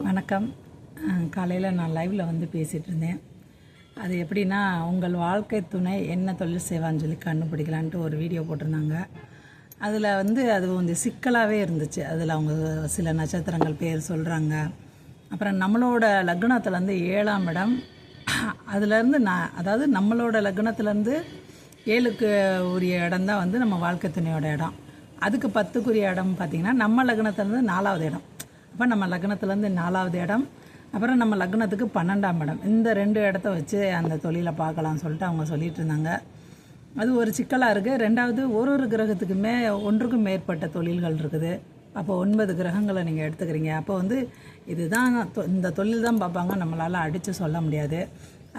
வணக்கம். காலையில் நான் லைவில் வந்து பேசிகிட்டு இருந்தேன். அது எப்படின்னா, உங்கள் வாழ்க்கை துணை என்ன தொழில் செய்வான்னு சொல்லி கண்டுபிடிக்கலான்ட்டு ஒரு வீடியோ போட்டிருந்தாங்க. அதில் வந்து அது கொஞ்சம் சிக்கலாகவே இருந்துச்சு. அதில் அவங்க சில நட்சத்திரங்கள் பேர் சொல்கிறாங்க. அப்புறம் நம்மளோட லக்னத்துலேருந்து 7ஆம் இடம், அதுலேருந்து அதாவது நம்மளோட லக்னத்துலேருந்து 7க்கு உரிய இடம் தான் வந்து நம்ம வாழ்க்கை துணையோட இடம். அதுக்கு 10க்குரிய இடம் பார்த்திங்கன்னா நம்ம லக்னத்துலேருந்து 4வது இடம். அப்போ நம்ம லக்னத்துலேருந்து 4வது இடம், அப்புறம் நம்ம லக்னத்துக்கு 12ஆம் இடம், இந்த 2 இடத்த வச்சு அந்த தொழிலை பார்க்கலாம்னு சொல்லிட்டு அவங்க சொல்லிகிட்டு இருந்தாங்க. அது ஒரு சிக்கலாக இருக்குது. ரெண்டாவது, ஒரு கிரகத்துக்குமே ஒன்றுக்கும் மேற்பட்ட தொழில்கள் இருக்குது. அப்போ 9 கிரகங்களை நீங்கள் எடுத்துக்கிறீங்க. அப்போ வந்து இதுதான் இந்த தொழில் தான் பார்ப்பாங்க, நம்மளால் அடித்து சொல்ல முடியாது.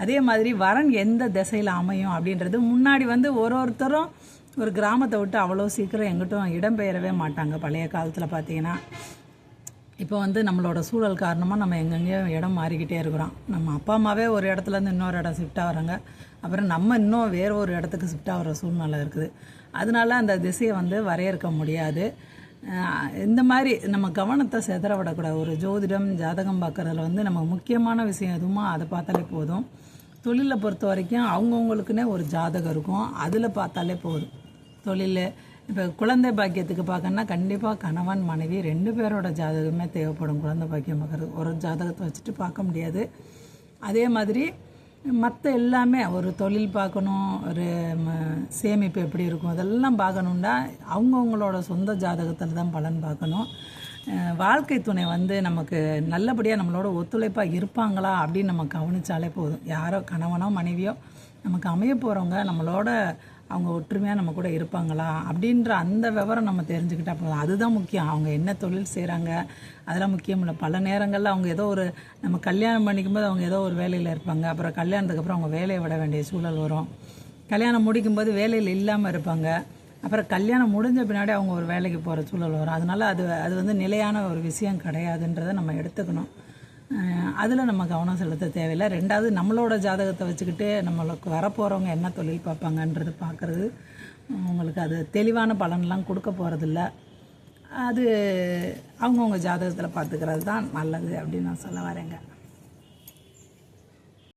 அதே மாதிரி வரன் எந்த திசையில் அமையும் அப்படின்றது முன்னாடி வந்து ஒருத்தரும் ஒரு கிராமத்தை விட்டு அவ்வளோ சீக்கிரம் எங்கிட்டும் இடம்பெயரவே மாட்டாங்க. பழைய காலத்தில் பார்த்தீங்கன்னா, இப்போ வந்து நம்மளோட சூழல் காரணமாக நம்ம எங்கெங்கேயோ இடம் மாறிக்கிட்டே இருக்கிறோம். நம்ம அப்பா அம்மாவே ஒரு இடத்துலேருந்து இன்னொரு இடம் ஷிஃப்ட் ஆகிறாங்க. அப்புறம் நம்ம இன்னும் வேறு ஒரு இடத்துக்கு ஷிஃப்ட் ஆகிற சூழ்நிலை இருக்குது. அதனால அந்த திசையை வந்து வரையறுக்க முடியாது. இந்த மாதிரி நம்ம கவனத்தை செதற விடக்கூடாது. ஒரு ஜோதிடம் ஜாதகம் பார்க்குறதுல வந்து நம்ம முக்கியமான விஷயம் எதுவுமோ அதை பார்த்தாலே போதும். தொழிலை பொறுத்த வரைக்கும் அவங்கவுங்களுக்குன்னே ஒரு ஜாதகம் இருக்கும், அதில் பார்த்தாலே போதும். தொழில் இப்போ குழந்தை பாக்கியத்துக்கு பார்க்கணுன்னா கண்டிப்பாக கணவன் மனைவி 2 பேரோட ஜாதகமே தேவைப்படும். குழந்தை பாக்கியம் பார்க்குறது ஒரு ஜாதகத்தை வச்சுட்டு பார்க்க முடியாது. அதே மாதிரி மற்ற எல்லாமே, ஒரு தொழில் பார்க்கணும், ஒரு சேமிப்பு எப்படி இருக்கும், அதெல்லாம் பார்க்கணுன்னா அவங்கவுங்களோட சொந்த ஜாதகத்தில் தான் பலன் பார்க்கணும். வாழ்க்கை துணை வந்து நமக்கு நல்லபடியாக நம்மளோட ஒத்துழைப்பாக இருப்பாங்களா அப்படின்னு நம்ம கவனித்தாலே போதும். யாரோ கணவனோ மனைவியோ நமக்கு அமைய போகிறவங்க நம்மளோட அவங்க ஒற்றுமையாக நம்ம கூட இருப்பாங்களா அப்படின்ற அந்த விவரம் நம்ம தெரிஞ்சுக்கிட்டா போதும். அதுதான் முக்கியம். அவங்க என்ன தொழில் செய்கிறாங்க அதெல்லாம் முக்கியம் இல்லை. பல நேரங்களில் அவங்க ஏதோ ஒரு நம்ம கல்யாணம் பண்ணிக்கும்போது அவங்க ஏதோ ஒரு வேலையில் இருப்பாங்க. அப்புறம் கல்யாணத்துக்கு அப்புறம் அவங்க வேலையை விட வேண்டிய சூழல் வரும். கல்யாணம் முடிக்கும்போது வேலையில் இல்லாமல் இருப்பாங்க. அப்புறம் கல்யாணம் முடிஞ்ச பின்னாடி அவங்க ஒரு வேலைக்கு போகிற சூழல் வரும். அதனால் அது வந்து நிலையான ஒரு விஷயம் கிடையாதுன்றதை நம்ம எடுத்துக்கணும். அதில் நம்ம கவனம் செலுத்த தேவையில்லை. ரெண்டாவது, நம்மளோட ஜாதகத்தை வச்சுக்கிட்டு நம்மளுக்கு வரப்போகிறவங்க என்ன தொழில் பார்ப்பாங்கன்றது பார்க்குறது உங்களுக்கு அது தெளிவான பலன்லாம் கொடுக்க போகிறதில்ல. அது அவங்கவுங்க ஜாதகத்தில் பார்த்துக்கிறது தான் நல்லது அப்படின்னு நான் சொல்ல வரேங்க.